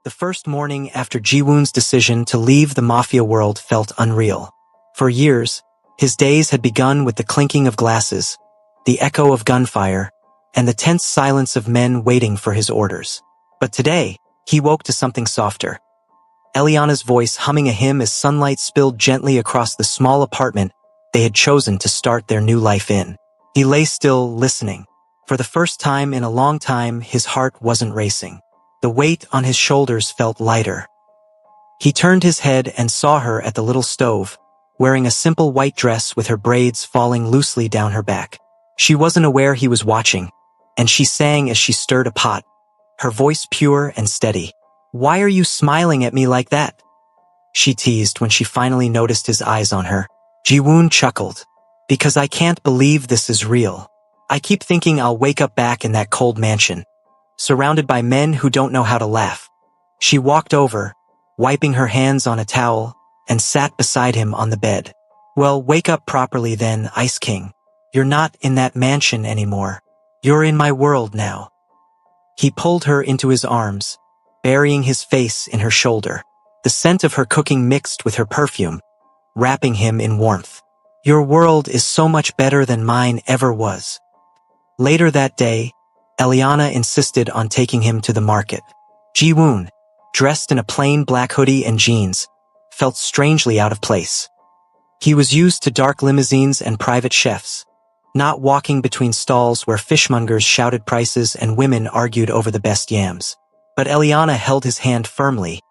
The first morning after Ji-woon's decision to leave the Mafia world felt unreal. For years, his days had begun with the clinking of glasses, the echo of gunfire, and the tense silence of men waiting for his orders. But today, he woke to something softer. Eliana's voice humming a hymn as sunlight spilled gently across the small apartment they had chosen to start their new life in. He lay still, listening. For the first time in a long time, his heart wasn't racing. The weight on his shoulders felt lighter. He turned his head and saw her at the little stove, wearing a simple white dress with her braids falling loosely down her back. She wasn't aware he was watching, and she sang as she stirred a pot, her voice pure and steady. "Why are you smiling at me like that?" she teased when she finally noticed his eyes on her. Ji-woon chuckled. "Because I can't believe this is real. I keep thinking I'll wake up back in that cold mansion, surrounded by men who don't know how to laugh." She walked over, wiping her hands on a towel, and sat beside him on the bed. "Well, wake up properly then, Ice King. You're not in that mansion anymore. You're in my world now." He pulled her into his arms, burying his face in her shoulder. The scent of her cooking mixed with her perfume, wrapping him in warmth. "Your world is so much better than mine ever was." Later that day, Eliana insisted on taking him to the market. Ji-woon, dressed in a plain black hoodie and jeans, felt strangely out of place. He was used to dark limousines and private chefs, not walking between stalls where fishmongers shouted prices and women argued over the best yams. But Eliana held his hand firmly,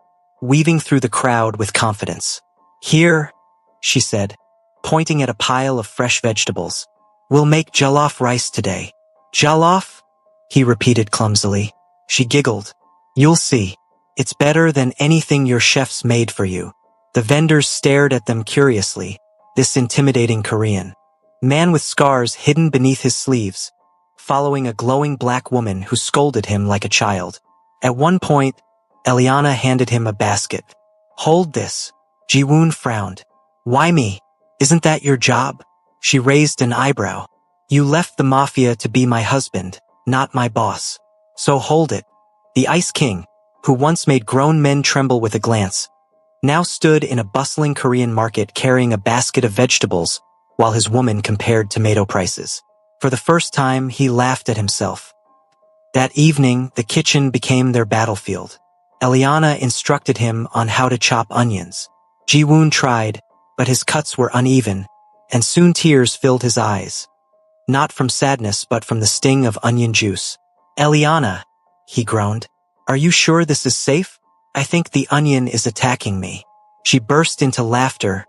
weaving through the crowd with confidence. "Here," she said, pointing at a pile of fresh vegetables. "We'll make jollof rice today." "Jollof?" he repeated clumsily. She giggled. "You'll see. It's better than anything your chefs made for you." The vendors stared at them curiously, this intimidating Korean man with scars hidden beneath his sleeves, following a glowing black woman who scolded him like a child. At one point, Eliana handed him a basket. "Hold this." Ji-woon frowned. "Why me? Isn't that your job?" She raised an eyebrow. "You left the Mafia to be my husband, not my boss. So hold it." The Ice King, who once made grown men tremble with a glance, now stood in a bustling Korean market carrying a basket of vegetables while his woman compared tomato prices. For the first time, he laughed at himself. That evening, the kitchen became their battlefield. Eliana instructed him on how to chop onions. Ji-woon tried, but his cuts were uneven, and soon tears filled his eyes. Not from sadness but from the sting of onion juice. "Eliana," he groaned, "are you sure this is safe? I think the onion is attacking me." She burst into laughter,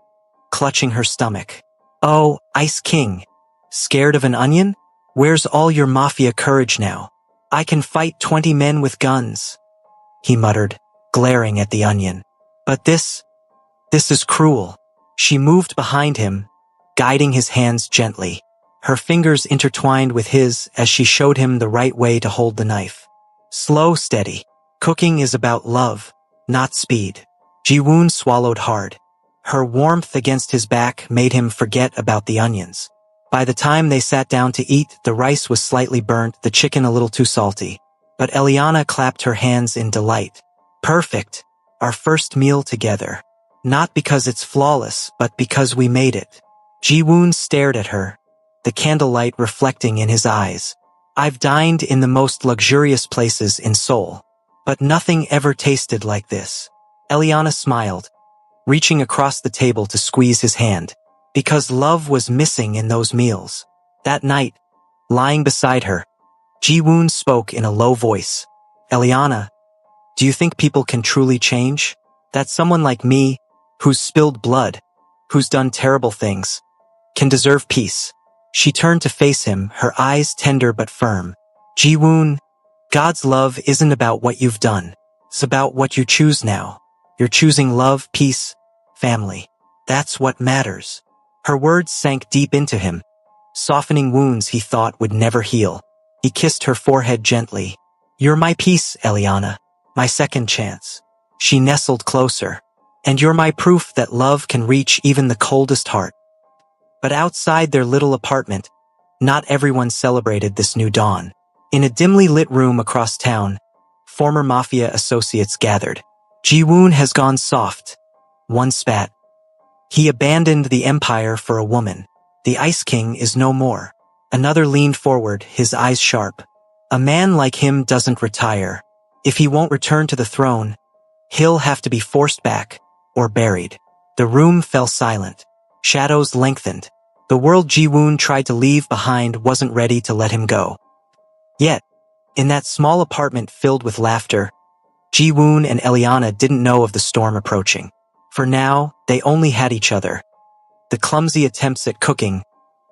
clutching her stomach. "Oh, Ice King, scared of an onion? Where's all your Mafia courage now? I can fight 20 men with guns," he muttered, glaring at the onion. "But this is cruel." She moved behind him, guiding his hands gently. Her fingers intertwined with his as she showed him the right way to hold the knife. "Slow, steady. Cooking is about love, not speed." Ji-woon swallowed hard. Her warmth against his back made him forget about the onions. By the time they sat down to eat, the rice was slightly burnt, the chicken a little too salty. But Eliana clapped her hands in delight. "Perfect. Our first meal together. Not because it's flawless, but because we made it." Ji-woon stared at her, the candlelight reflecting in his eyes. "I've dined in the most luxurious places in Seoul, but nothing ever tasted like this." Eliana smiled, reaching across the table to squeeze his hand, because love was missing in those meals. That night, lying beside her, Ji-woon spoke in a low voice. "Eliana, do you think people can truly change? That someone like me, who's spilled blood, who's done terrible things, can deserve peace?" She turned to face him, her eyes tender but firm. "Ji-woon, God's love isn't about what you've done. It's about what you choose now. You're choosing love, peace, family. That's what matters." Her words sank deep into him, softening wounds he thought would never heal. He kissed her forehead gently. "You're my peace, Eliana, my second chance." She nestled closer. "And you're my proof that love can reach even the coldest heart." But outside their little apartment, not everyone celebrated this new dawn. In a dimly lit room across town, former Mafia associates gathered. Ji-woon has gone soft. One spat. He abandoned the empire for a woman. The Ice King is no more. Another leaned forward, his eyes sharp. A man like him doesn't retire. If he won't return to the throne, he'll have to be forced back, or buried. The room fell silent. Shadows lengthened. The world Ji-woon tried to leave behind wasn't ready to let him go. Yet, in that small apartment filled with laughter, Ji-woon and Eliana didn't know of the storm approaching. For now, they only had each other. The clumsy attempts at cooking,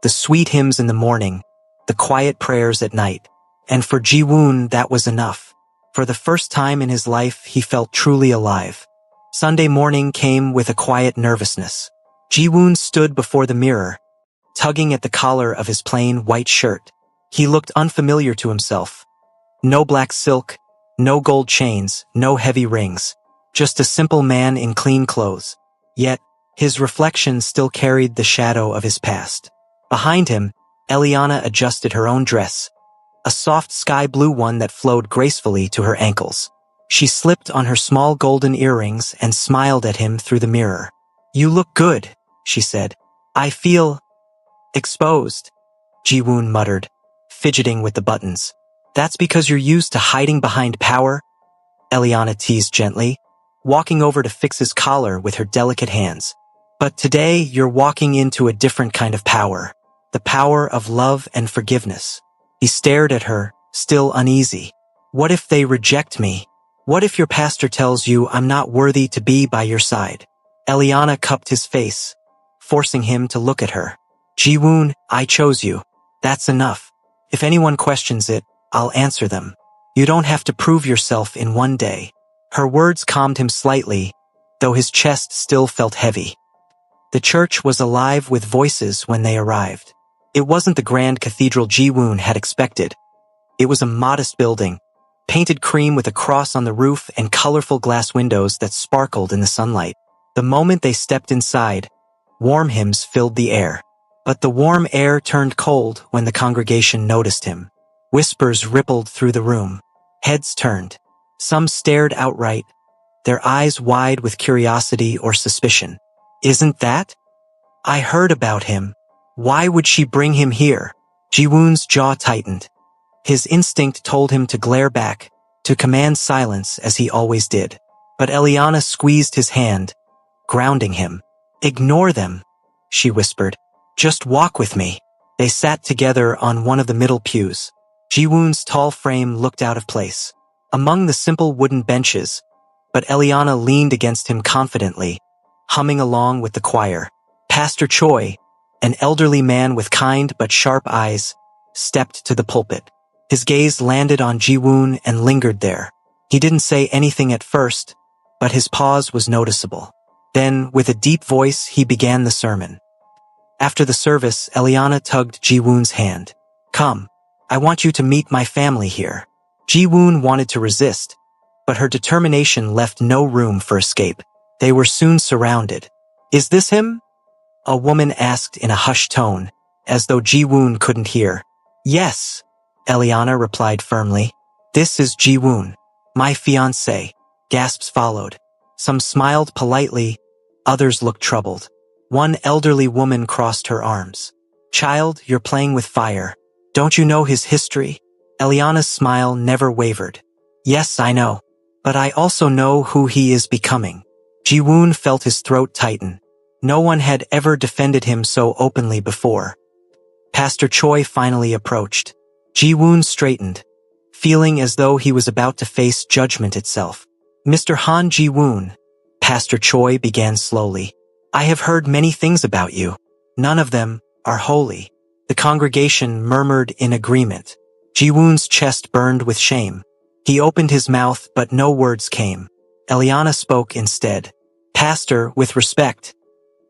the sweet hymns in the morning, the quiet prayers at night. And for Ji-woon, that was enough. For the first time in his life, he felt truly alive. Sunday morning came with a quiet nervousness. Ji-woon stood before the mirror, tugging at the collar of his plain white shirt. He looked unfamiliar to himself. No black silk, no gold chains, no heavy rings. Just a simple man in clean clothes. Yet, his reflection still carried the shadow of his past. Behind him, Eliana adjusted her own dress, a soft sky blue one that flowed gracefully to her ankles. She slipped on her small golden earrings and smiled at him through the mirror. "You look good," she said. "I feel exposed," Ji-woon muttered, fidgeting with the buttons. "That's because you're used to hiding behind power," Eliana teased gently, walking over to fix his collar with her delicate hands. "But today you're walking into a different kind of power, the power of love and forgiveness." He stared at her, still uneasy. "What if they reject me? What if your pastor tells you I'm not worthy to be by your side?" Eliana cupped his face, forcing him to look at her. "Ji-woon, I chose you. That's enough. If anyone questions it, I'll answer them. You don't have to prove yourself in one day." Her words calmed him slightly, though his chest still felt heavy. The church was alive with voices when they arrived. It wasn't the grand cathedral Ji-woon had expected. It was a modest building, painted cream with a cross on the roof and colorful glass windows that sparkled in the sunlight. The moment they stepped inside, warm hymns filled the air. But the warm air turned cold when the congregation noticed him. Whispers rippled through the room. Heads turned. Some stared outright, their eyes wide with curiosity or suspicion. "Isn't that? I heard about him. Why would she bring him here?" Ji-woon's jaw tightened. His instinct told him to glare back, to command silence as he always did. But Eliana squeezed his hand, grounding him. "Ignore them," she whispered. "Just walk with me." They sat together on one of the middle pews. Ji-woon's tall frame looked out of place among the simple wooden benches, but Eliana leaned against him confidently, humming along with the choir. Pastor Choi, an elderly man with kind but sharp eyes, stepped to the pulpit. His gaze landed on Ji-woon and lingered there. He didn't say anything at first, but his pause was noticeable. Then, with a deep voice, he began the sermon. After the service, Eliana tugged Ji-woon's hand. "Come, I want you to meet my family here." Ji-woon wanted to resist, but her determination left no room for escape. They were soon surrounded. "Is this him?" a woman asked in a hushed tone, as though Ji-woon couldn't hear. "Yes," Eliana replied firmly. "This is Ji-woon, my fiancé." Gasps followed. Some smiled politely, others looked troubled. One elderly woman crossed her arms. "Child, you're playing with fire. Don't you know his history?" Eliana's smile never wavered. "Yes, I know. But I also know who he is becoming." Ji-woon felt his throat tighten. No one had ever defended him so openly before. Pastor Choi finally approached. Ji-woon straightened, feeling as though he was about to face judgment itself. "Mr. Han Ji-woon," Pastor Choi began slowly, "I have heard many things about you. None of them are holy." The congregation murmured in agreement. Ji-woon's chest burned with shame. He opened his mouth, but no words came. Eliana spoke instead. "Pastor, with respect,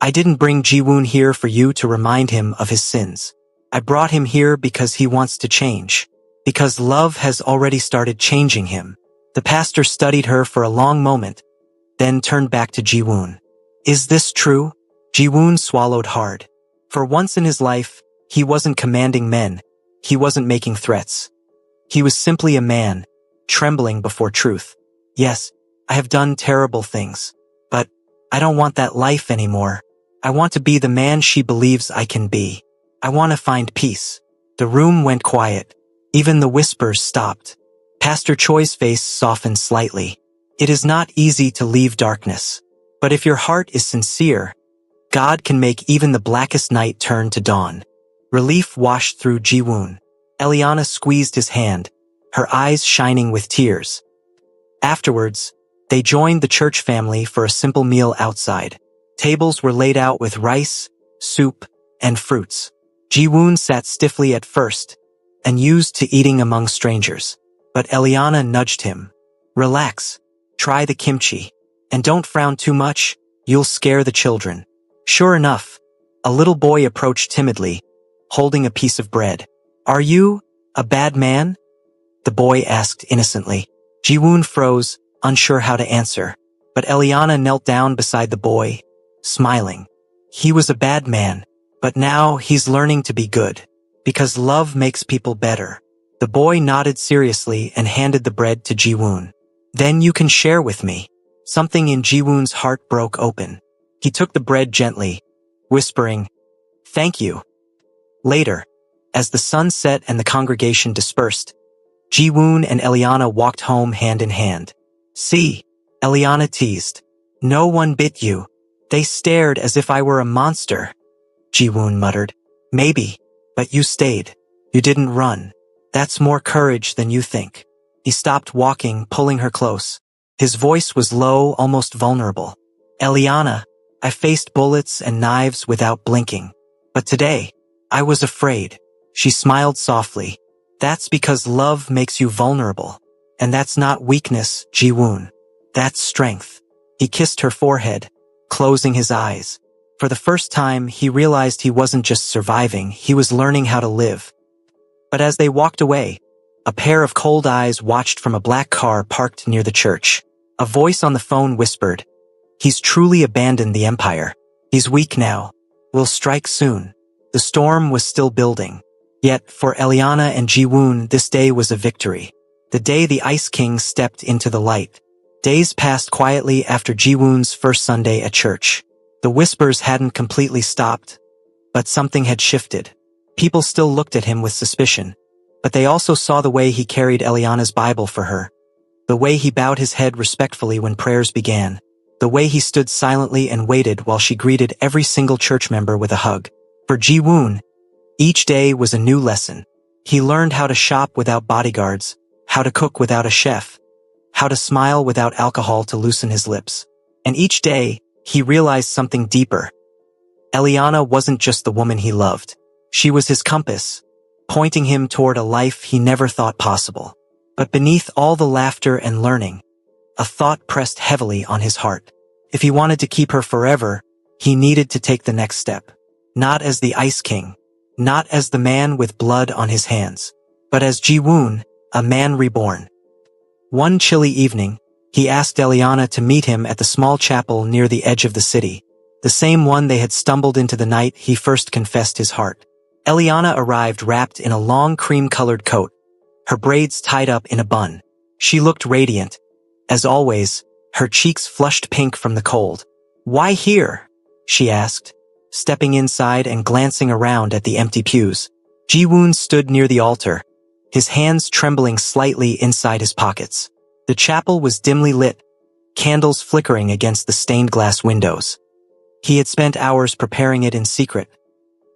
I didn't bring Ji-woon here for you to remind him of his sins. I brought him here because he wants to change. Because love has already started changing him." The pastor studied her for a long moment, then turned back to Ji-woon. "Is this true?" Ji-woon swallowed hard. For once in his life, he wasn't commanding men. He wasn't making threats. He was simply a man, trembling before truth. Yes, I have done terrible things. But I don't want that life anymore. I want to be the man she believes I can be. I want to find peace. The room went quiet. Even the whispers stopped. Pastor Choi's face softened slightly. It is not easy to leave darkness. But if your heart is sincere, God can make even the blackest night turn to dawn. Relief washed through Ji-woon. Eliana squeezed his hand, her eyes shining with tears. Afterwards, they joined the church family for a simple meal outside. Tables were laid out with rice, soup, and fruits. Ji-woon sat stiffly at first, and used to eating among strangers. But Eliana nudged him. Relax, try the kimchi, and don't frown too much, you'll scare the children. Sure enough, a little boy approached timidly, holding a piece of bread. Are you a bad man? The boy asked innocently. Ji-woon froze, unsure how to answer. But Eliana knelt down beside the boy, smiling. He was a bad man, but now he's learning to be good. Because love makes people better. The boy nodded seriously and handed the bread to Ji-woon. Then you can share with me. Something in Ji-woon's heart broke open. He took the bread gently, whispering, "Thank you." Later, as the sun set and the congregation dispersed, Ji-woon and Eliana walked home hand in hand. See, Eliana teased. No one bit you. They stared as if I were a monster. Ji-woon muttered. Maybe, but you stayed. You didn't run. That's more courage than you think. He stopped walking, pulling her close. His voice was low, almost vulnerable. Eliana, I faced bullets and knives without blinking. But today, I was afraid. She smiled softly. That's because love makes you vulnerable. And that's not weakness, Ji-woon. That's strength. He kissed her forehead, closing his eyes. For the first time, he realized he wasn't just surviving, he was learning how to live. But as they walked away, a pair of cold eyes watched from a black car parked near the church. A voice on the phone whispered, "He's truly abandoned the empire. He's weak now. We'll strike soon." The storm was still building. Yet, for Eliana and Ji-woon, this day was a victory. The day the Ice King stepped into the light. Days passed quietly after Ji-woon's first Sunday at church. The whispers hadn't completely stopped, but something had shifted. People still looked at him with suspicion, but they also saw the way he carried Eliana's Bible for her. The way he bowed his head respectfully when prayers began. The way he stood silently and waited while she greeted every single church member with a hug. For Ji-woon, each day was a new lesson. He learned how to shop without bodyguards, how to cook without a chef, how to smile without alcohol to loosen his lips. And each day, he realized something deeper. Eliana wasn't just the woman he loved. She was his compass, pointing him toward a life he never thought possible. But beneath all the laughter and learning, a thought pressed heavily on his heart. If he wanted to keep her forever, he needed to take the next step. Not as the Ice King, not as the man with blood on his hands, but as Ji-woon, a man reborn. One chilly evening, he asked Eliana to meet him at the small chapel near the edge of the city, the same one they had stumbled into the night he first confessed his heart. Eliana arrived wrapped in a long cream-colored coat, her braids tied up in a bun. She looked radiant. As always, her cheeks flushed pink from the cold. "Why here?" she asked, stepping inside and glancing around at the empty pews. Ji-woon stood near the altar, his hands trembling slightly inside his pockets. The chapel was dimly lit, candles flickering against the stained glass windows. He had spent hours preparing it in secret,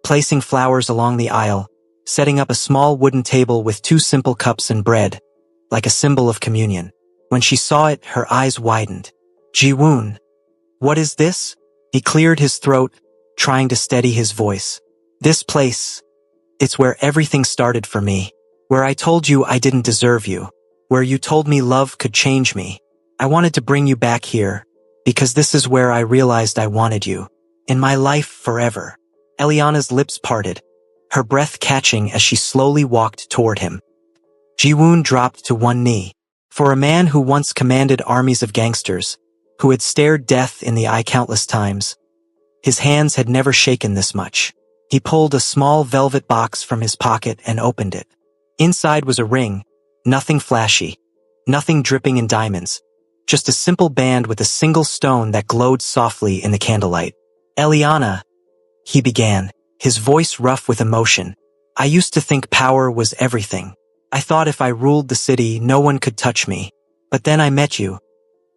placing flowers along the aisle, setting up a small wooden table with 2 simple cups and bread, like a symbol of communion. When she saw it, her eyes widened. "Ji-woon, what is this?" He cleared his throat, trying to steady his voice. "This place, it's where everything started for me. Where I told you I didn't deserve you. Where you told me love could change me. I wanted to bring you back here, because this is where I realized I wanted you. In my life forever." Eliana's lips parted, her breath catching as she slowly walked toward him. Ji-woon dropped to one knee. For a man who once commanded armies of gangsters, who had stared death in the eye countless times, his hands had never shaken this much. He pulled a small velvet box from his pocket and opened it. Inside was a ring, nothing flashy, nothing dripping in diamonds. Just a simple band with a single stone that glowed softly in the candlelight. "Eliana," he began, his voice rough with emotion. "I used to think power was everything. I thought if I ruled the city, no one could touch me. But then I met you.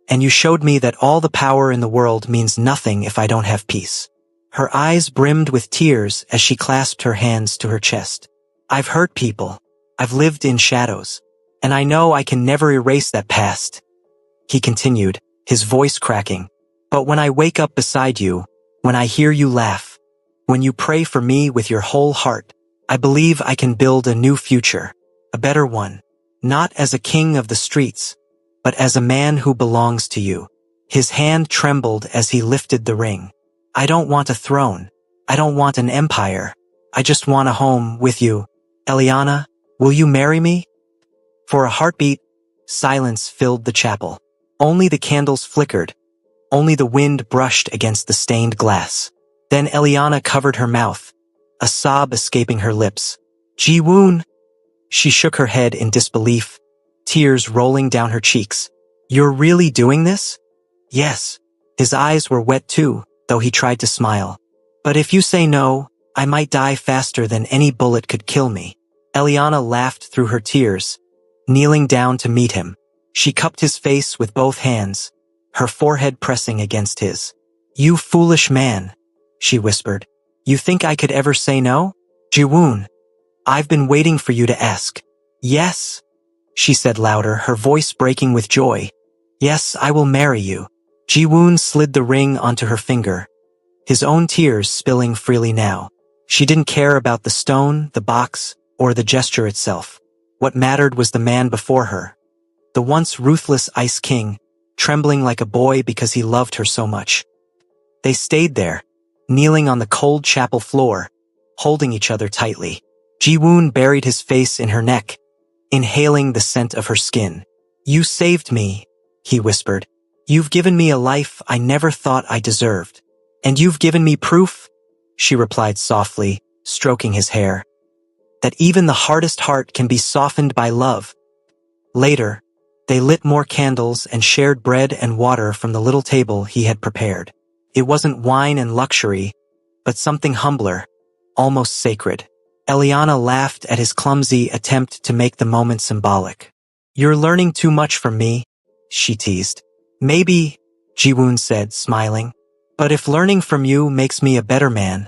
And you showed me that all the power in the world means nothing if I don't have peace." Her eyes brimmed with tears as she clasped her hands to her chest. "I've hurt people. I've lived in shadows. And I know I can never erase that past," he continued, his voice cracking. "But when I wake up beside you, when I hear you laugh, when you pray for me with your whole heart, I believe I can build a new future, a better one, not as a king of the streets, but as a man who belongs to you." His hand trembled as he lifted the ring. "I don't want a throne. I don't want an empire. I just want a home with you. Eliana, will you marry me?" For a heartbeat, silence filled the chapel. Only the candles flickered. Only the wind brushed against the stained glass. Then Eliana covered her mouth, a sob escaping her lips. "Ji-woon!" She shook her head in disbelief, tears rolling down her cheeks. "You're really doing this?" "Yes." His eyes were wet too, though he tried to smile. "But if you say no, I might die faster than any bullet could kill me." Eliana laughed through her tears, kneeling down to meet him. She cupped his face with both hands, her forehead pressing against his. "You foolish man," she whispered. "You think I could ever say no? Ji-woon, I've been waiting for you to ask." "Yes," she said louder, her voice breaking with joy. "Yes, I will marry you." Ji-woon slid the ring onto her finger, his own tears spilling freely now. She didn't care about the stone, the box, or the gesture itself. What mattered was the man before her, the once ruthless Ice King, trembling like a boy because he loved her so much. They stayed there, kneeling on the cold chapel floor, holding each other tightly. Ji-woon buried his face in her neck, inhaling the scent of her skin. "You saved me," he whispered. "You've given me a life I never thought I deserved. And you've given me proof," she replied softly, stroking his hair, "that even the hardest heart can be softened by love." Later, they lit more candles and shared bread and water from the little table he had prepared. It wasn't wine and luxury, but something humbler, almost sacred. Eliana laughed at his clumsy attempt to make the moment symbolic. "You're learning too much from me," she teased. "Maybe," Ji-woon said, smiling. "But if learning from you makes me a better man,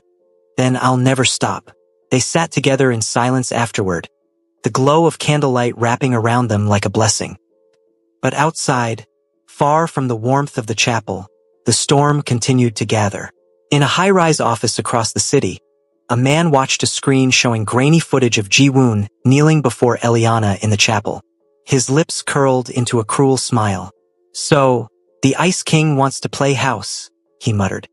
then I'll never stop." They sat together in silence afterward, the glow of candlelight wrapping around them like a blessing. But outside, far from the warmth of the chapel, the storm continued to gather. In a high-rise office across the city, a man watched a screen showing grainy footage of Ji-woon kneeling before Eliana in the chapel. His lips curled into a cruel smile. "So, the Ice King wants to play house," he muttered.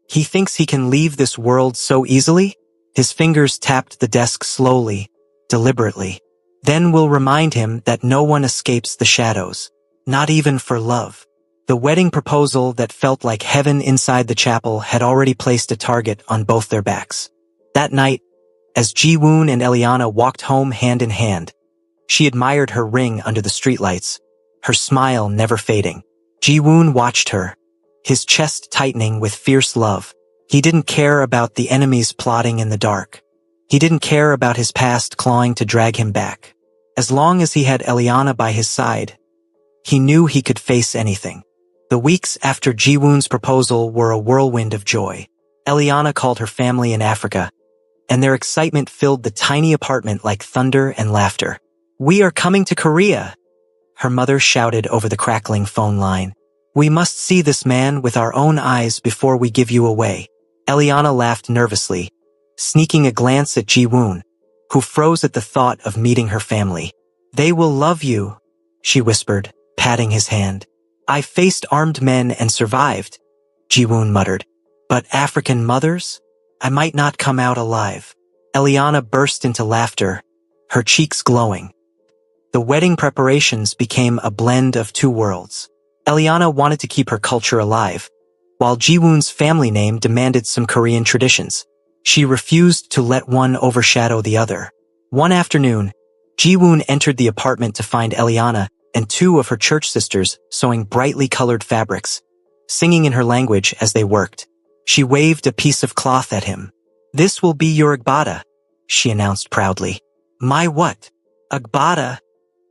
"He thinks he can leave this world so easily?" His fingers tapped the desk slowly, deliberately. "Then we'll remind him that no one escapes the shadows, not even for love." The wedding proposal that felt like heaven inside the chapel had already placed a target on both their backs. That night, as Ji-woon and Eliana walked home hand in hand, she admired her ring under the streetlights, her smile never fading. Ji-woon watched her, his chest tightening with fierce love. He didn't care about the enemies plotting in the dark. He didn't care about his past clawing to drag him back. As long as he had Eliana by his side, he knew he could face anything. The weeks after Ji-woon's proposal were a whirlwind of joy. Eliana called her family in Africa, and their excitement filled the tiny apartment like thunder and laughter. "We are coming to Korea," her mother shouted over the crackling phone line. "We must see this man with our own eyes before we give you away." Eliana laughed nervously, sneaking a glance at Ji-woon, who froze at the thought of meeting her family. "They will love you," she whispered, patting his hand. "I faced armed men and survived," Ji-woon muttered. "But African mothers? I might not come out alive." Eliana burst into laughter, her cheeks glowing. The wedding preparations became a blend of two worlds. Eliana wanted to keep her culture alive, while Ji-woon's family name demanded some Korean traditions. She refused to let one overshadow the other. One afternoon, Ji-woon entered the apartment to find Eliana and two of her church sisters sewing brightly colored fabrics, singing in her language as they worked. She waved a piece of cloth at him. "This will be your agbada," she announced proudly. "My what?" "Agbada,"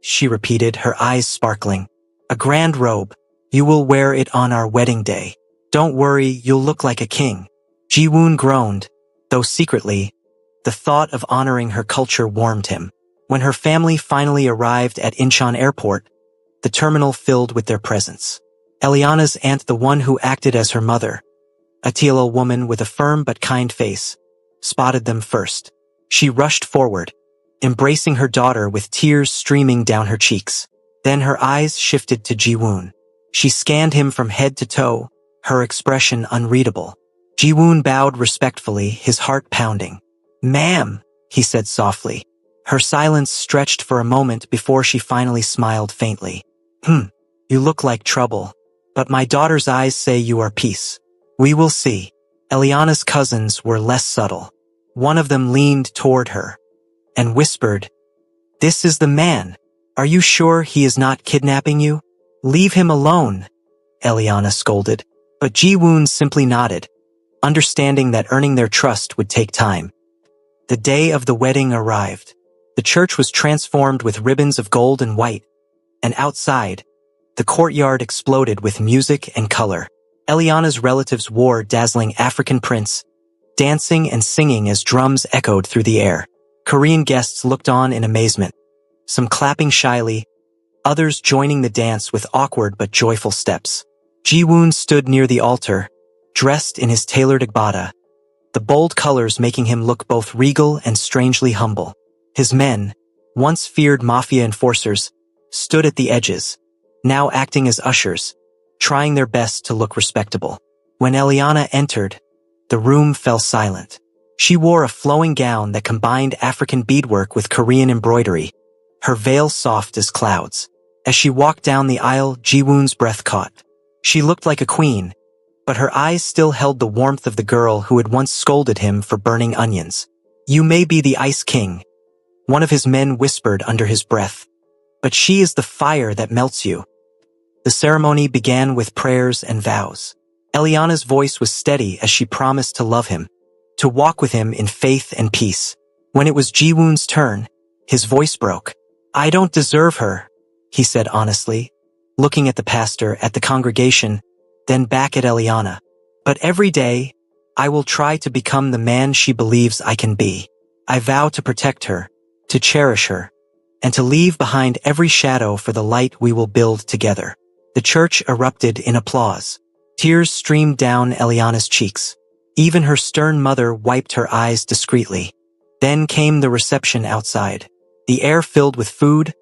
she repeated, her eyes sparkling. "A grand robe. You will wear it on our wedding day. Don't worry, you'll look like a king." Ji-woon groaned, though secretly, the thought of honoring her culture warmed him. When her family finally arrived at Incheon Airport, the terminal filled with their presence. Eliana's aunt, the one who acted as her mother, a Teal woman with a firm but kind face, spotted them first. She rushed forward, embracing her daughter with tears streaming down her cheeks. Then her eyes shifted to Ji-woon. She scanned him from head to toe, her expression unreadable. Ji-woon bowed respectfully, his heart pounding. "Ma'am," he said softly. Her silence stretched for a moment before she finally smiled faintly. You look like trouble, but my daughter's eyes say you are peace. We will see." Eliana's cousins were less subtle. One of them leaned toward her and whispered, "This is the man. Are you sure he is not kidnapping you?" "Leave him alone," Eliana scolded. But Ji-woon simply nodded, understanding that earning their trust would take time. The day of the wedding arrived. The church was transformed with ribbons of gold and white, and outside, the courtyard exploded with music and color. Eliana's relatives wore dazzling African prints, dancing and singing as drums echoed through the air. Korean guests looked on in amazement, some clapping shyly, others joining the dance with awkward but joyful steps. Ji-woon stood near the altar, dressed in his tailored agbada, the bold colors making him look both regal and strangely humble. His men, once feared Mafia enforcers, stood at the edges, now acting as ushers, trying their best to look respectable. When Eliana entered, the room fell silent. She wore a flowing gown that combined African beadwork with Korean embroidery, her veil soft as clouds. As she walked down the aisle, Ji-woon's breath caught. She looked like a queen, but her eyes still held the warmth of the girl who had once scolded him for burning onions. "You may be the Ice King," one of his men whispered under his breath, "but she is the fire that melts you." The ceremony began with prayers and vows. Eliana's voice was steady as she promised to love him, to walk with him in faith and peace. When it was Ji-woon's turn, his voice broke. "I don't deserve her," he said honestly, looking at the pastor, at the congregation, then back at Eliana. "But every day, I will try to become the man she believes I can be. I vow to protect her, to cherish her, and to leave behind every shadow for the light we will build together." The church erupted in applause. Tears streamed down Eliana's cheeks. Even her stern mother wiped her eyes discreetly. Then came the reception outside, the air filled with food,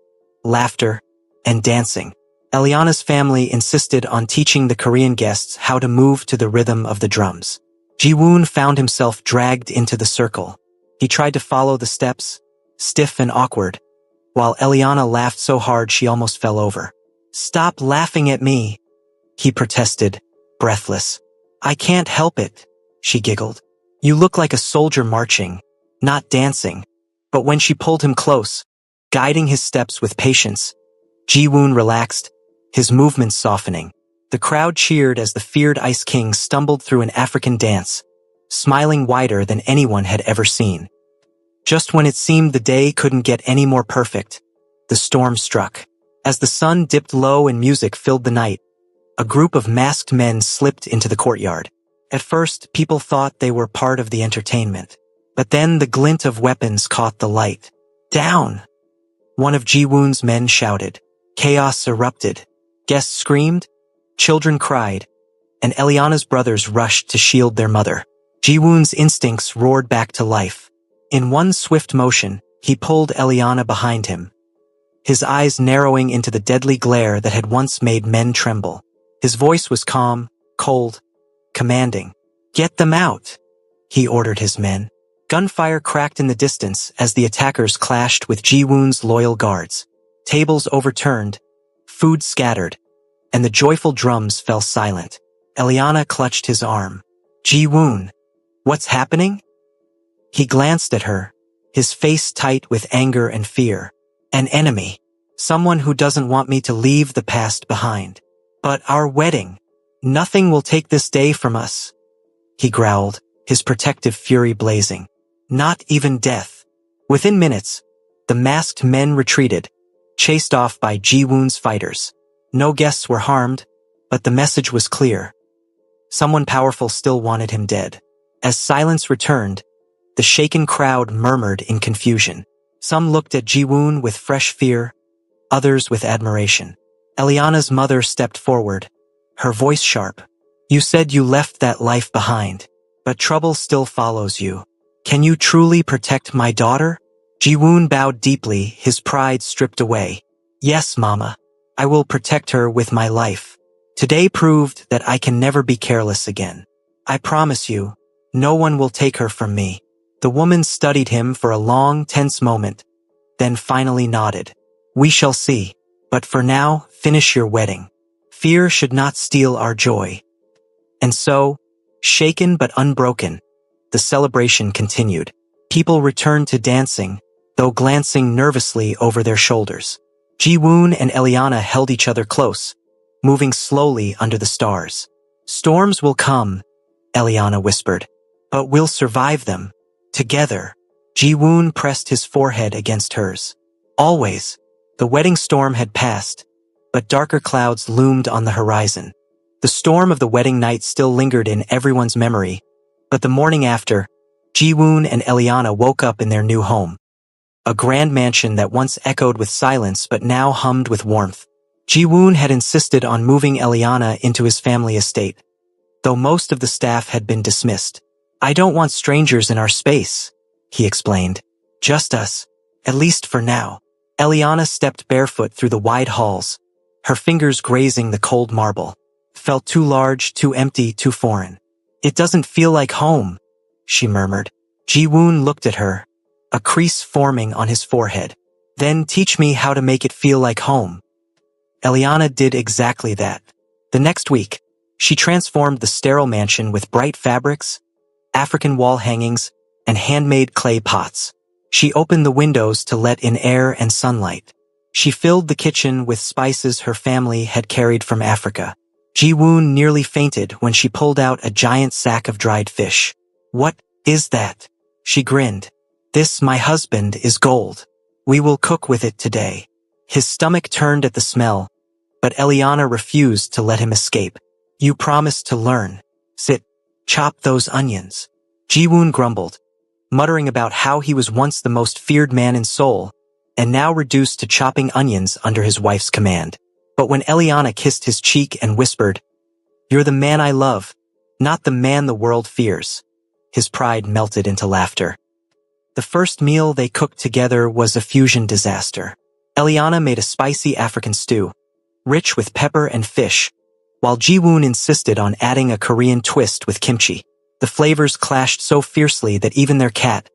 laughter, and dancing. Eliana's family insisted on teaching the Korean guests how to move to the rhythm of the drums. Ji-woon found himself dragged into the circle. He tried to follow the steps, stiff and awkward, while Eliana laughed so hard she almost fell over. "Stop laughing at me," he protested, breathless. "I can't help it," she giggled. "You look like a soldier marching, not dancing." But when she pulled him close, guiding his steps with patience, Ji-woon relaxed, his movements softening. The crowd cheered as the feared Ice King stumbled through an African dance, smiling wider than anyone had ever seen. Just when it seemed the day couldn't get any more perfect, the storm struck. As the sun dipped low and music filled the night, a group of masked men slipped into the courtyard. At first, people thought they were part of the entertainment. But then the glint of weapons caught the light. "Down!" one of Ji-woon's men shouted. Chaos erupted. Guests screamed, children cried, and Eliana's brothers rushed to shield their mother. Ji-woon's instincts roared back to life. In one swift motion, he pulled Eliana behind him, his eyes narrowing into the deadly glare that had once made men tremble. His voice was calm, cold, commanding. "Get them out," he ordered his men. Gunfire cracked in the distance as the attackers clashed with Ji-woon's loyal guards. Tables overturned, food scattered, and the joyful drums fell silent. Eliana clutched his arm. "Ji-woon, what's happening?" He glanced at her, his face tight with anger and fear. "An enemy," Someone who doesn't want me to leave the past behind. But our wedding. Nothing will take this day from us, he growled, his protective fury blazing. Not even death. Within minutes, the masked men retreated, chased off by Ji-woon's fighters. No guests were harmed, but the message was clear. Someone powerful still wanted him dead. As silence returned, the shaken crowd murmured in confusion. Some looked at Ji-woon with fresh fear, others with admiration. Eliana's mother stepped forward, her voice sharp. You said you left that life behind, but trouble still follows you. Can you truly protect my daughter? Ji-woon bowed deeply, his pride stripped away. Yes, Mama. I will protect her with my life. Today proved that I can never be careless again. I promise you, no one will take her from me. The woman studied him for a long, tense moment, then finally nodded. We shall see. But for now, finish your wedding. Fear should not steal our joy. And so, shaken but unbroken, the celebration continued. People returned to dancing, though glancing nervously over their shoulders. Ji-woon and Eliana held each other close, moving slowly under the stars. Storms will come, Eliana whispered, but we'll survive them. Together. Ji-woon pressed his forehead against hers. Always. The wedding storm had passed, but darker clouds loomed on the horizon. The storm of the wedding night still lingered in everyone's memory, but the morning after, Ji-woon and Eliana woke up in their new home. A grand mansion that once echoed with silence but now hummed with warmth. Ji-woon had insisted on moving Eliana into his family estate, though most of the staff had been dismissed. I don't want strangers in our space, he explained. Just us, at least for now. Eliana stepped barefoot through the wide halls, her fingers grazing the cold marble. Felt too large, too empty, too foreign. It doesn't feel like home, she murmured. Ji-woon looked at her, a crease forming on his forehead. Then teach me how to make it feel like home. Eliana did exactly that. The next week, she transformed the sterile mansion with bright fabrics, African wall hangings, and handmade clay pots. She opened the windows to let in air and sunlight. She filled the kitchen with spices her family had carried from Africa. Ji-woon nearly fainted when she pulled out a giant sack of dried fish. What is that? She grinned. This, my husband, is gold. We will cook with it today. His stomach turned at the smell, but Eliana refused to let him escape. You promised to learn. Sit. Chop those onions. Ji-woon grumbled, muttering about how he was once the most feared man in Seoul, and now reduced to chopping onions under his wife's command. But when Eliana kissed his cheek and whispered, You're the man I love, not the man the world fears, his pride melted into laughter. The first meal they cooked together was a fusion disaster. Eliana made a spicy African stew, rich with pepper and fish, while Ji-woon insisted on adding a Korean twist with kimchi. The flavors clashed so fiercely that even their cat,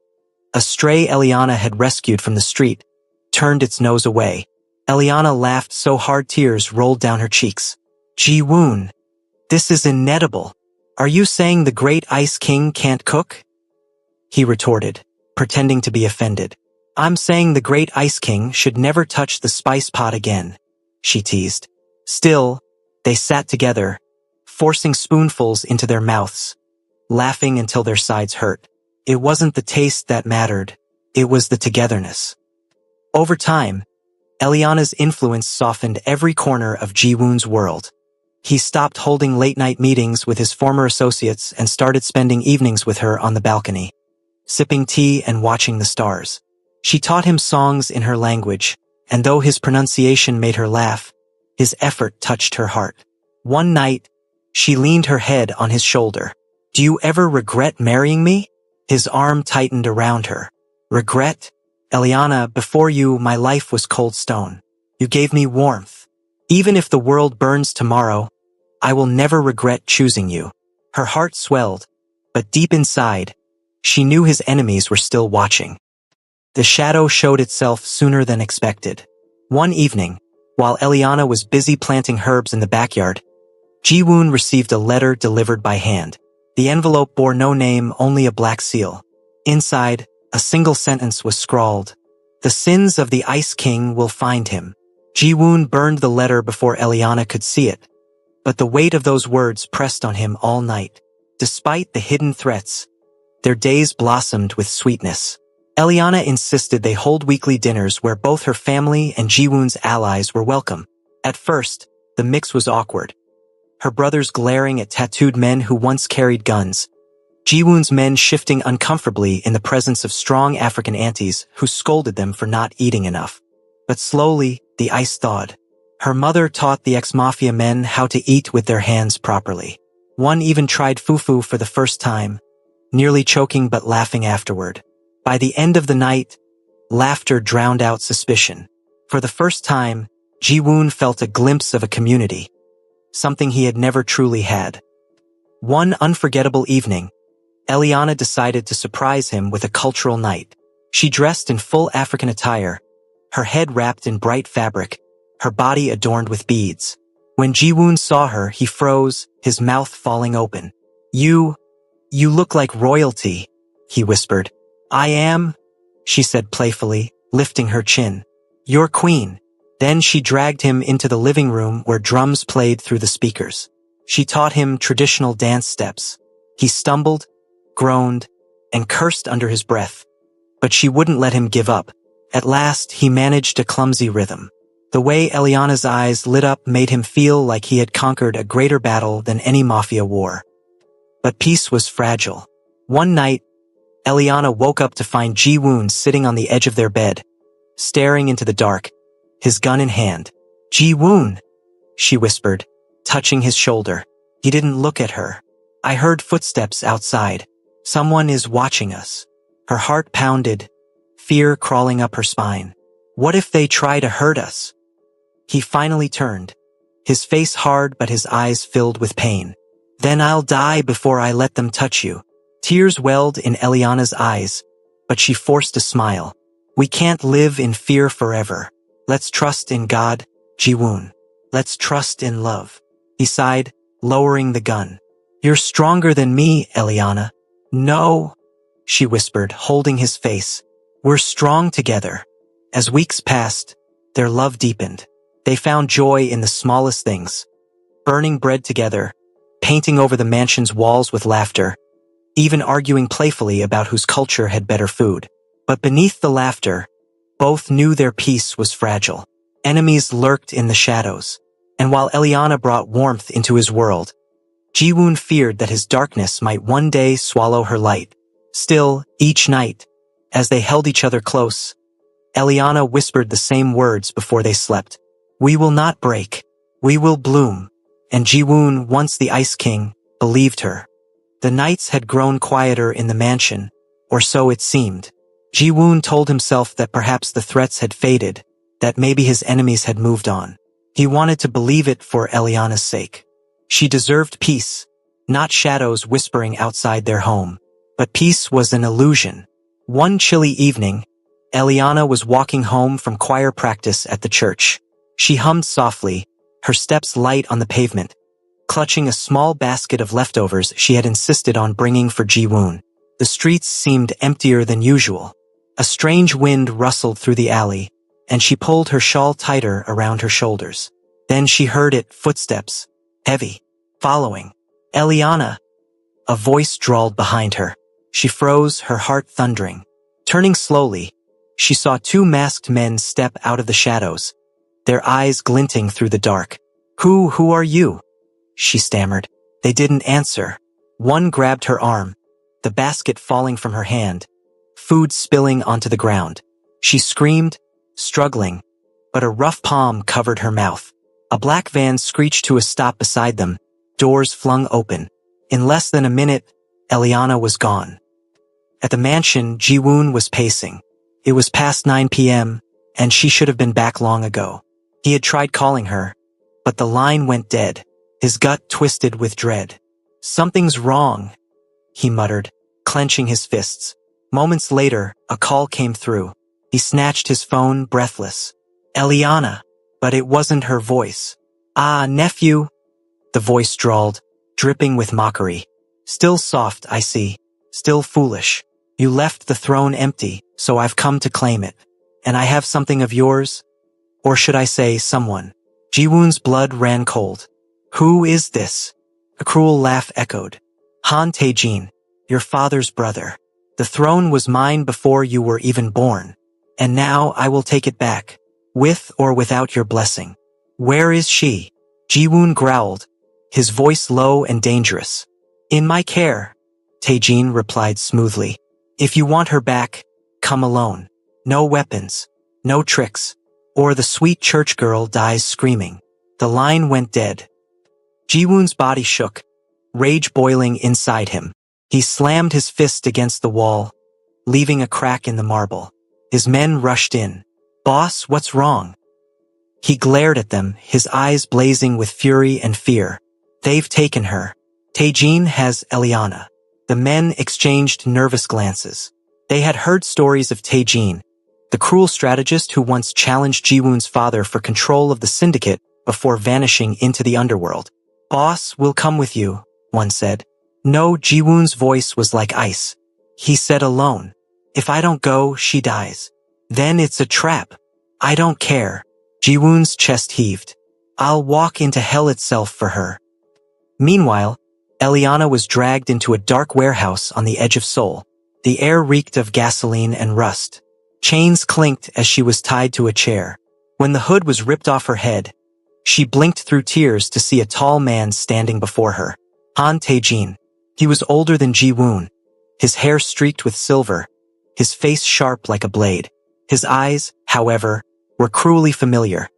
a stray Eliana had rescued from the street, turned its nose away. Eliana laughed so hard tears rolled down her cheeks. Ji-woon, this is inedible. Are you saying the great Ice King can't cook? He retorted, pretending to be offended. I'm saying the great Ice King should never touch the spice pot again, she teased. Still, they sat together, forcing spoonfuls into their mouths, laughing until their sides hurt. It wasn't the taste that mattered, it was the togetherness. Over time, Eliana's influence softened every corner of Ji-woon's world. He stopped holding late-night meetings with his former associates and started spending evenings with her on the balcony, sipping tea and watching the stars. She taught him songs in her language, and though his pronunciation made her laugh, his effort touched her heart. One night, she leaned her head on his shoulder. Do you ever regret marrying me? His arm tightened around her. Regret? Eliana, before you, my life was cold stone. You gave me warmth. Even if the world burns tomorrow, I will never regret choosing you. Her heart swelled, but deep inside, she knew his enemies were still watching. The shadow showed itself sooner than expected. One evening, while Eliana was busy planting herbs in the backyard, Ji-woon received a letter delivered by hand. The envelope bore no name, only a black seal. Inside, a single sentence was scrawled. The sins of the Ice King will find him. Ji-woon burned the letter before Eliana could see it, but the weight of those words pressed on him all night. Despite the hidden threats, their days blossomed with sweetness. Eliana insisted they hold weekly dinners where both her family and Ji-woon's allies were welcome. At first, the mix was awkward. Her brothers glaring at tattooed men who once carried guns, Ji-woon's men shifting uncomfortably in the presence of strong African aunties who scolded them for not eating enough. But slowly, the ice thawed. Her mother taught the ex-mafia men how to eat with their hands properly. One even tried fufu for the first time, nearly choking but laughing afterward. By the end of the night, laughter drowned out suspicion. For the first time, Ji-woon felt a glimpse of a community, something he had never truly had. One unforgettable evening, Eliana decided to surprise him with a cultural night. She dressed in full African attire, her head wrapped in bright fabric, her body adorned with beads. When Ji-woon saw her, he froze, his mouth falling open. You look like royalty," he whispered. "I am," she said playfully, lifting her chin. "You're queen." Then she dragged him into the living room where drums played through the speakers. She taught him traditional dance steps. He stumbled, groaned, and cursed under his breath. But she wouldn't let him give up. At last, he managed a clumsy rhythm. The way Eliana's eyes lit up made him feel like he had conquered a greater battle than any mafia war. But peace was fragile. One night, Eliana woke up to find Ji-woon sitting on the edge of their bed, staring into the dark, his gun in hand. "Ji-woon," she whispered, touching his shoulder. He didn't look at her. "I heard footsteps outside. Someone is watching us." Her heart pounded, fear crawling up her spine. What if they try to hurt us? He finally turned, his face hard but his eyes filled with pain. "Then I'll die before I let them touch you." Tears welled in Eliana's eyes, but she forced a smile. "We can't live in fear forever. Let's trust in God, Ji-woon. Let's trust in love." He sighed, lowering the gun. "You're stronger than me, Eliana." "No," she whispered, holding his face. "We're strong together." As weeks passed, their love deepened. They found joy in the smallest things. Burning bread together, painting over the mansion's walls with laughter, even arguing playfully about whose culture had better food. But beneath the laughter, both knew their peace was fragile. Enemies lurked in the shadows. And while Eliana brought warmth into his world, Ji-woon feared that his darkness might one day swallow her light. Still, each night, as they held each other close, Eliana whispered the same words before they slept. "We will not break. We will bloom." And Ji-woon, once the Ice King, believed her. The nights had grown quieter in the mansion, or so it seemed. Ji-woon told himself that perhaps the threats had faded, that maybe his enemies had moved on. He wanted to believe it for Eliana's sake. She deserved peace, not shadows whispering outside their home. But peace was an illusion. One chilly evening, Eliana was walking home from choir practice at the church. She hummed softly, her steps light on the pavement, clutching a small basket of leftovers she had insisted on bringing for Ji-woon. The streets seemed emptier than usual. A strange wind rustled through the alley, and she pulled her shawl tighter around her shoulders. Then she heard it, footsteps, heavy, following. "Eliana!" A voice drawled behind her. She froze, her heart thundering. Turning slowly, she saw two masked men step out of the shadows, their eyes glinting through the dark. Who are you?" she stammered. They didn't answer. One grabbed her arm, the basket falling from her hand, food spilling onto the ground. She screamed, struggling, but a rough palm covered her mouth. A black van screeched to a stop beside them, doors flung open. In less than a minute, Eliana was gone. At the mansion, Ji-woon was pacing. It was past 9 p.m., and she should have been back long ago. He had tried calling her, but the line went dead. His gut twisted with dread. "Something's wrong," he muttered, clenching his fists. Moments later, a call came through. He snatched his phone, breathless. "Eliana," but it wasn't her voice. "Ah, nephew," the voice drawled, dripping with mockery. "Still soft, I see. Still foolish. You left the throne empty, so I've come to claim it. And I have something of yours." Or should I say someone? Jiwoon's blood ran cold. Who is this? A cruel laugh echoed. Han Taejin, your father's brother. The throne was mine before you were even born. And now I will take it back, with or without your blessing. Where is she? Jiwoon growled, his voice low and dangerous. In my care, Taejin replied smoothly. If you want her back, come alone. No weapons, no tricks, or the sweet church girl dies screaming. The line went dead. Jiwoon's body shook, rage boiling inside him. He slammed his fist against the wall, leaving a crack in the marble. His men rushed in. Boss, what's wrong? He glared at them, his eyes blazing with fury and fear. They've taken her. Taejin has Eliana. The men exchanged nervous glances. They had heard stories of Taejin, the cruel strategist who once challenged Jiwoon's father for control of the syndicate before vanishing into the underworld. Boss, we'll come with you, one said. No, Jiwoon's voice was like ice. He said alone. If I don't go, she dies. Then it's a trap. I don't care. Jiwoon's chest heaved. I'll walk into hell itself for her. Meanwhile, Eliana was dragged into a dark warehouse on the edge of Seoul. The air reeked of gasoline and rust. Chains clinked as she was tied to a chair. When the hood was ripped off her head, she blinked through tears to see a tall man standing before her. Han Taejin. He was older than Jiwoon, his hair streaked with silver, his face sharp like a blade. His eyes, however, were cruelly familiar.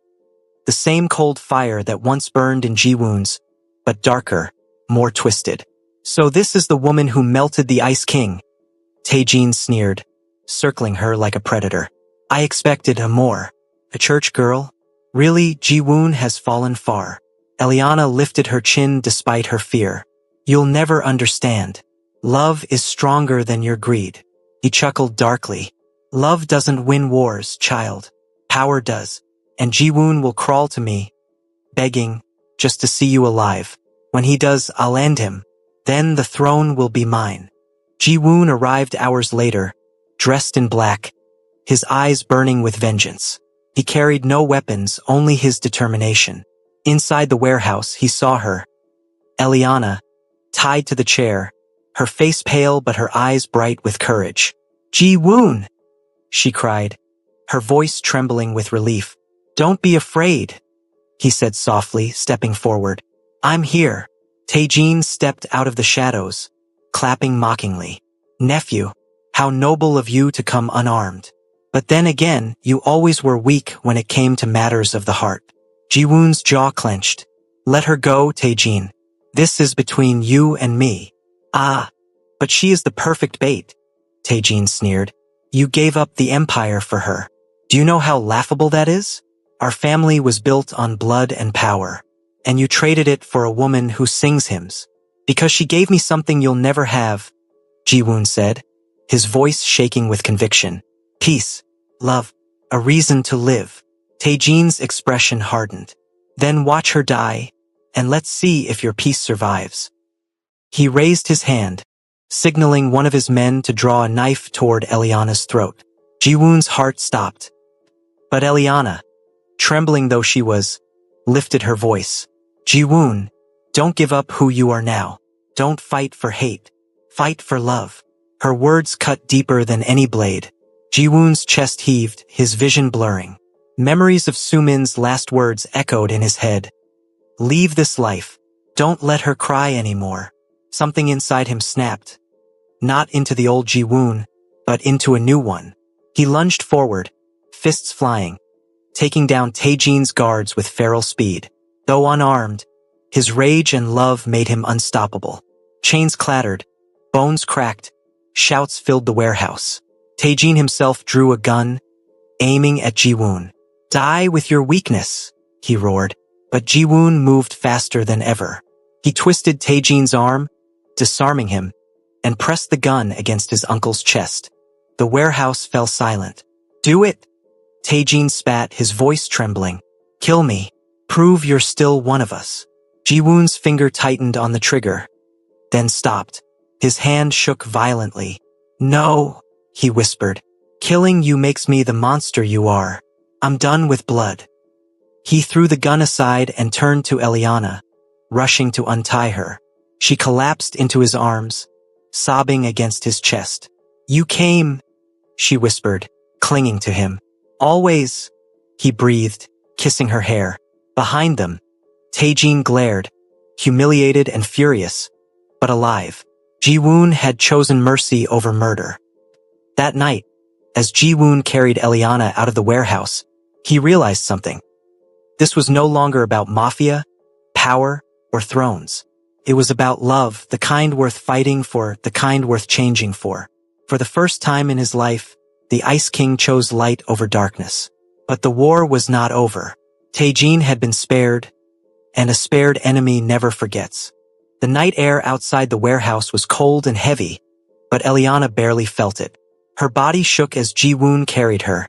The same cold fire that once burned in Jiwoon's, but darker, more twisted. So this is the woman who melted the Ice King. Taejin sneered, circling her like a predator. I expected a more. A church girl? Really, Jiwoon has fallen far. Eliana lifted her chin despite her fear. You'll never understand. Love is stronger than your greed. He chuckled darkly. Love doesn't win wars, child. Power does. And Jiwoon will crawl to me, begging, just to see you alive. When he does, I'll end him. Then the throne will be mine. Jiwoon arrived hours later, dressed in black, his eyes burning with vengeance. He carried no weapons, only his determination. Inside the warehouse, he saw her, Eliana, tied to the chair, her face pale but her eyes bright with courage. Jiwoon! She cried, her voice trembling with relief. Don't be afraid, he said softly, stepping forward. I'm here. Taejin stepped out of the shadows, clapping mockingly. Nephew, how noble of you to come unarmed. But then again, you always were weak when it came to matters of the heart. Jiwoon's jaw clenched. Let her go, Taejin. This is between you and me. Ah, but she is the perfect bait, Taejin sneered. You gave up the empire for her. Do you know how laughable that is? Our family was built on blood and power, and you traded it for a woman who sings hymns. Because she gave me something you'll never have, Jiwoon said, his voice shaking with conviction. Peace, love, a reason to live. Taejin's expression hardened. Then watch her die, and let's see if your peace survives. He raised his hand, signaling one of his men to draw a knife toward Eliana's throat. Jiwoon's heart stopped. But Eliana, trembling though she was, lifted her voice. Jiwoon, don't give up who you are now. Don't fight for hate. Fight for love. Her words cut deeper than any blade. Jiwoon's chest heaved, his vision blurring. Memories of Sumin's last words echoed in his head. Leave this life. Don't let her cry anymore. Something inside him snapped. Not into the old Jiwoon, but into a new one. He lunged forward, fists flying, taking down Taejin's guards with feral speed. Though unarmed, his rage and love made him unstoppable. Chains clattered, bones cracked, shouts filled the warehouse. Taejin himself drew a gun, aiming at Jiwoon. Die with your weakness, he roared. But Jiwoon moved faster than ever. He twisted Taejin's arm, disarming him, and pressed the gun against his uncle's chest. The warehouse fell silent. Do it! Taejin spat, his voice trembling. Kill me. Prove you're still one of us. Jiwoon's finger tightened on the trigger, then stopped. His hand shook violently. No, he whispered. Killing you makes me the monster you are. I'm done with blood. He threw the gun aside and turned to Eliana, rushing to untie her. She collapsed into his arms, sobbing against his chest. "You came," she whispered, clinging to him. "Always," he breathed, kissing her hair. Behind them, Taejin glared, humiliated and furious, but alive. Ji-woon had chosen mercy over murder. That night, as Ji-woon carried Eliana out of the warehouse, he realized something. This was no longer about mafia, power, or thrones. It was about love, the kind worth fighting for, the kind worth changing for. For the first time in his life, the Ice King chose light over darkness. But the war was not over. Taejin had been spared, and a spared enemy never forgets. The night air outside the warehouse was cold and heavy, but Eliana barely felt it. Her body shook as Ji-woon carried her,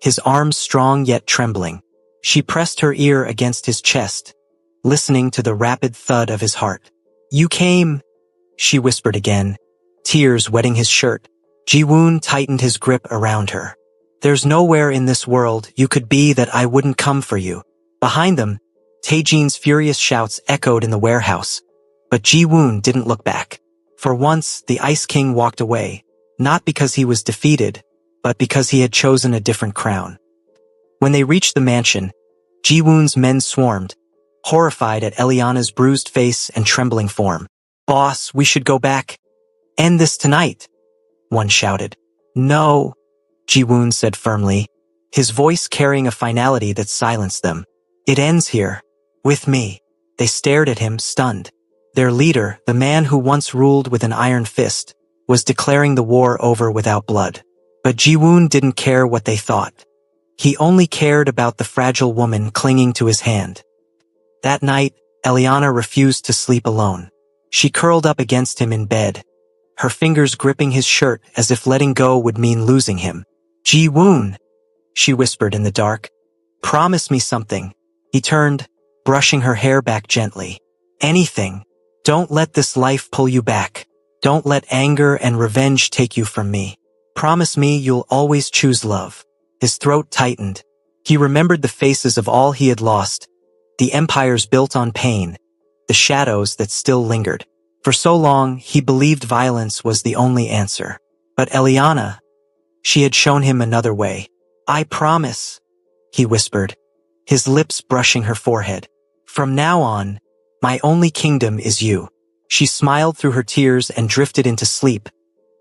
his arms strong yet trembling. She pressed her ear against his chest, listening to the rapid thud of his heart. "You came," she whispered again, tears wetting his shirt. Ji-woon tightened his grip around her. "There's nowhere in this world you could be that I wouldn't come for you." Behind them, Taejin's furious shouts echoed in the warehouse, but Ji-woon didn't look back. For once, the Ice King walked away, not because he was defeated, but because he had chosen a different crown. When they reached the mansion, Ji-woon's men swarmed, horrified at Eliana's bruised face and trembling form. "Boss, we should go back. End this tonight," one shouted. "No," Ji-woon said firmly, his voice carrying a finality that silenced them. "It ends here. With me." They stared at him, stunned. Their leader, the man who once ruled with an iron fist, was declaring the war over without blood. But Ji-woon didn't care what they thought. He only cared about the fragile woman clinging to his hand. That night, Eliana refused to sleep alone. She curled up against him in bed, her fingers gripping his shirt as if letting go would mean losing him. "Ji-woon," she whispered in the dark. "Promise me something." He turned, brushing her hair back gently. "Anything. Don't let this life pull you back. Don't let anger and revenge take you from me. Promise me you'll always choose love." His throat tightened. He remembered the faces of all he had lost, the empires built on pain, the shadows that still lingered. For so long, he believed violence was the only answer. But Eliana, she had shown him another way. "I promise," he whispered, his lips brushing her forehead. "From now on, my only kingdom is you." She smiled through her tears and drifted into sleep,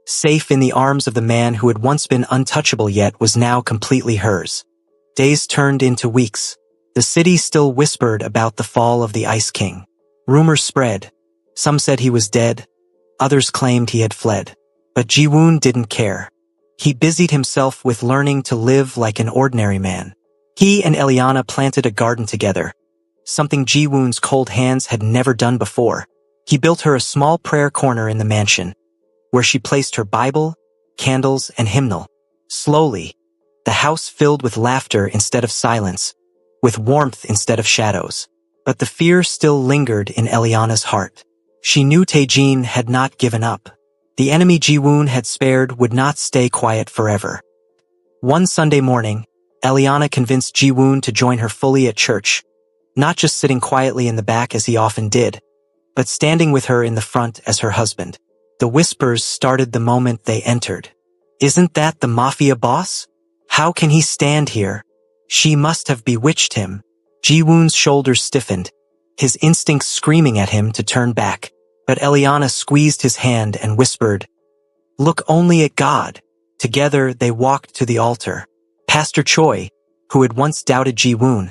safe in the arms of the man who had once been untouchable yet was now completely hers. Days turned into weeks. The city still whispered about the fall of the Ice King. Rumors spread. Some said he was dead. Others claimed he had fled. But Ji-woon didn't care. He busied himself with learning to live like an ordinary man. He and Eliana planted a garden together, something Ji-woon's cold hands had never done before. He built her a small prayer corner in the mansion, where she placed her Bible, candles, and hymnal. Slowly, the house filled with laughter instead of silence, with warmth instead of shadows. But the fear still lingered in Eliana's heart. She knew Taejin had not given up. The enemy Ji-woon had spared would not stay quiet forever. One Sunday morning, Eliana convinced Ji-woon to join her fully at church, not just sitting quietly in the back as he often did, but standing with her in the front as her husband. The whispers started the moment they entered. "Isn't that the Mafia boss? How can he stand here? She must have bewitched him." Ji-woon's shoulders stiffened, his instincts screaming at him to turn back. But Eliana squeezed his hand and whispered, "Look only at God." Together they walked to the altar. Pastor Choi, who had once doubted Ji-woon,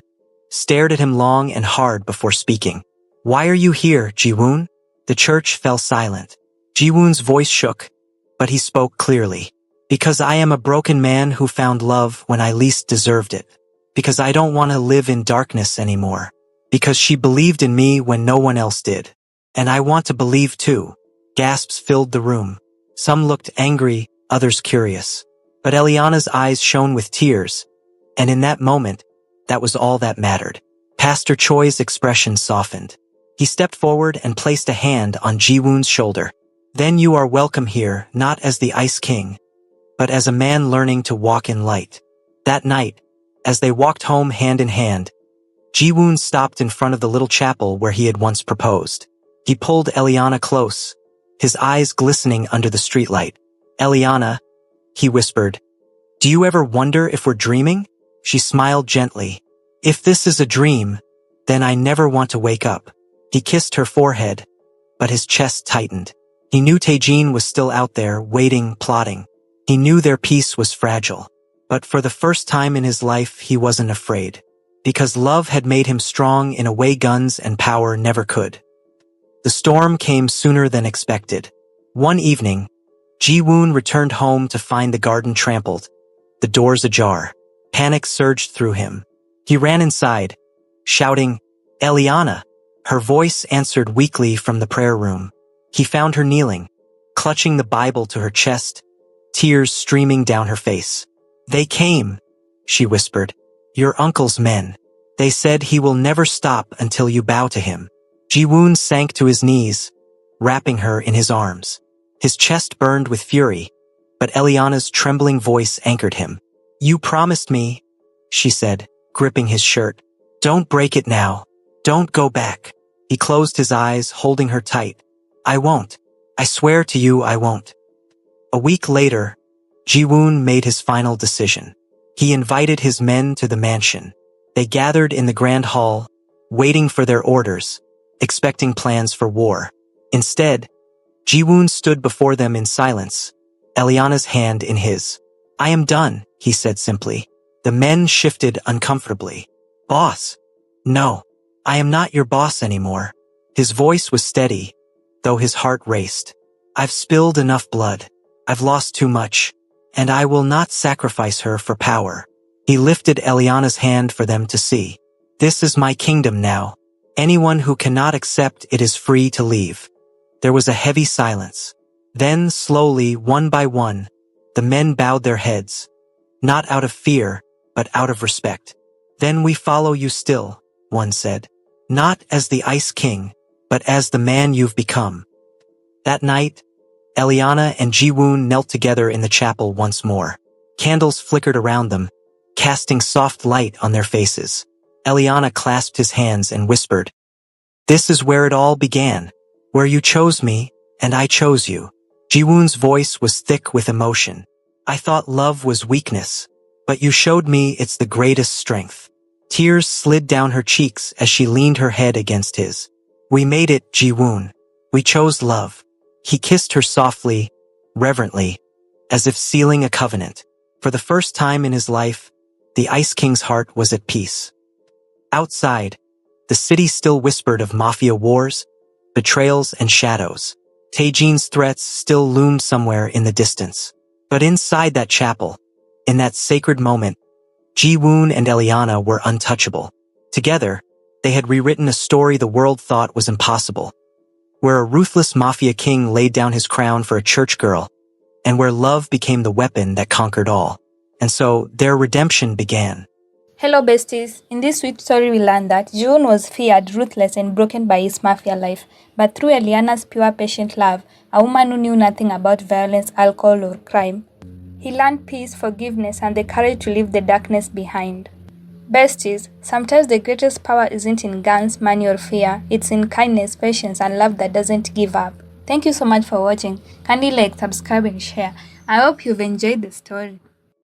stared at him long and hard before speaking. "Why are you here, Ji-woon?" The church fell silent. Ji-woon's voice shook, but he spoke clearly. "Because I am a broken man who found love when I least deserved it. Because I don't want to live in darkness anymore. Because she believed in me when no one else did. And I want to believe too." Gasps filled the room. Some looked angry, others curious. But Eliana's eyes shone with tears, and in that moment, that was all that mattered. Pastor Choi's expression softened. He stepped forward and placed a hand on Ji-woon's shoulder. "Then you are welcome here, not as the Ice King, but as a man learning to walk in light." That night, as they walked home hand in hand, Ji-woon stopped in front of the little chapel where he had once proposed. He pulled Eliana close, his eyes glistening under the streetlight. "Eliana," he whispered, "do you ever wonder if we're dreaming?" She smiled gently. "If this is a dream, then I never want to wake up." He kissed her forehead, but his chest tightened. He knew Taejin was still out there, waiting, plotting. He knew their peace was fragile. But for the first time in his life, he wasn't afraid. Because love had made him strong in a way guns and power never could. The storm came sooner than expected. One evening, Ji-woon returned home to find the garden trampled, the doors ajar. Panic surged through him. He ran inside, shouting, "Eliana!" Her voice answered weakly from the prayer room. He found her kneeling, clutching the Bible to her chest, tears streaming down her face. "They came," she whispered. "Your uncle's men. They said he will never stop until you bow to him." Ji-woon sank to his knees, wrapping her in his arms. His chest burned with fury, but Eliana's trembling voice anchored him. "You promised me," she said, gripping his shirt. "Don't break it now. Don't go back." He closed his eyes, holding her tight. "I won't. I swear to you I won't." A week later, Ji-woon made his final decision. He invited his men to the mansion. They gathered in the grand hall, waiting for their orders, expecting plans for war. Instead, Ji-woon stood before them in silence, Eliana's hand in his. "I am done," he said simply. The men shifted uncomfortably. "Boss." "No, I am not your boss anymore." His voice was steady, though his heart raced. "I've spilled enough blood. I've lost too much, and I will not sacrifice her for power." He lifted Eliana's hand for them to see. "This is my kingdom now. Anyone who cannot accept it is free to leave." There was a heavy silence. Then, slowly, one by one, the men bowed their heads, not out of fear, but out of respect. "Then we follow you still," one said. "Not as the Ice King, but as the man you've become." That night, Eliana and Ji-woon knelt together in the chapel once more. Candles flickered around them, casting soft light on their faces. Eliana clasped his hands and whispered, "This is where it all began, where you chose me, and I chose you." Ji-woon's voice was thick with emotion. "I thought love was weakness, but you showed me it's the greatest strength." Tears slid down her cheeks as she leaned her head against his. "We made it, Ji-woon. We chose love." He kissed her softly, reverently, as if sealing a covenant. For the first time in his life, the Ice King's heart was at peace. Outside, the city still whispered of Mafia wars, betrayals, and shadows. Taejin's threats still loomed somewhere in the distance. But inside that chapel, in that sacred moment, Ji-woon and Eliana were untouchable. Together, they had rewritten a story the world thought was impossible, where a ruthless Mafia king laid down his crown for a church girl, and where love became the weapon that conquered all. And so, their redemption began. Hello besties, in this sweet story we learned that June was feared, ruthless and broken by his mafia life, but through Eliana's pure patient love, a woman who knew nothing about violence, alcohol or crime, he learned peace, forgiveness and the courage to leave the darkness behind. Besties, sometimes the greatest power isn't in guns, money or fear, it's in kindness, patience and love that doesn't give up. Thank you so much for watching. Kindly like, subscribe and share. I hope you've enjoyed the story.